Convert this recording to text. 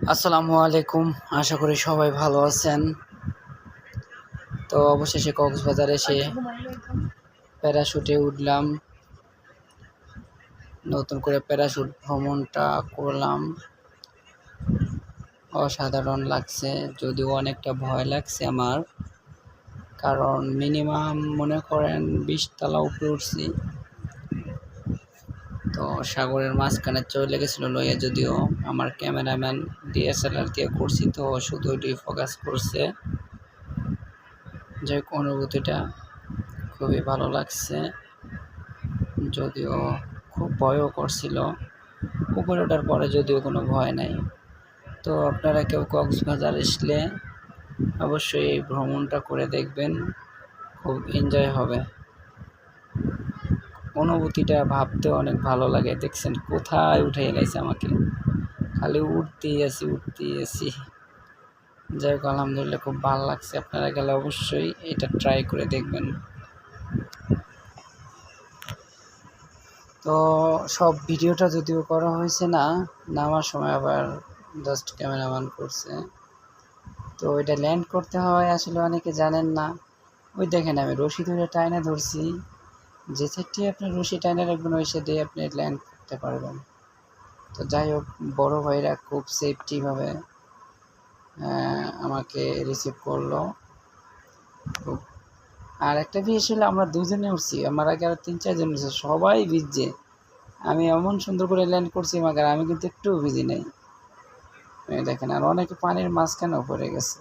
আসসালামু আলাইকুম। আশা করি সবাই ভালো আছেন। তো অবশেষে কক্সবাজার এসে প্যারাশুটে উঠলাম। নতুন করে প্যারাশুট ভ্রমণটা করলাম। অসাধারণ লাগছে, যদিও অনেকটা ভয় লাগছে আমার, কারণ মিনিমাম মনে করেন 20 তলা উপরে উঠছি। তো সাগরের মাঝখানে চলে গেছিলো লইয়া, যদিও আমার ক্যামেরাম্যান ডিএসএলআর দিয়ে করছি, তো শুধু ওইটি ফোকাস করছে। যে অনুভূতিটা খুবই ভালো লাগছে, যদিও খুব ভয়ও করছিল। উপরে ওঠার পরে যদিও কোনো ভয় নাই। তো আপনারা কেউ কক্সবাজার আসলে অবশ্যই এই ভ্রমণটা করে দেখবেন, খুব এনজয় হবে। অনুভূতিটা ভাবতে অনেক ভালো লাগে। দেখছেন কোথায় উঠে গেছে আমাকে, খালি উঠতেই আছি। যাই হোক, আলহামদুলিল্লাহ খুব ভালো লাগছে। আপনারা গেলে অবশ্যই এটা ট্রাই করে দেখবেন। তো সব ভিডিওটা যদিও করা হয়েছে না, নামার সময় আবার জাস্ট ক্যামেরাম্যান করছে। তো ওইটা ল্যান্ড করতে হয়, আসলে অনেকে জানেন না। ওই দেখেন আমি রশি ধরে টাইনে ধরছি, যে সাইডটি আপনি রশি টাইনে রাখবেন ওই সাইডে আপনি ল্যান্ড করতে পারবেন। তো যাই হোক, বড় ভাইরা খুব সেফটিভাবে আমাকে রিসিভ করলো। আর একটা বিষয় হলো, আমরা দুজনে উঠছি, আমার আগে আরও 3-4 জন উঠছে, সবাই ভিজছে। আমি এমন সুন্দর করে ল্যান্ড করছি, মাগার আমি কিন্তু একটু ভিজি নাই। দেখেন, আর অনেকে পানির মাঝখানেও পড়ে গেছে।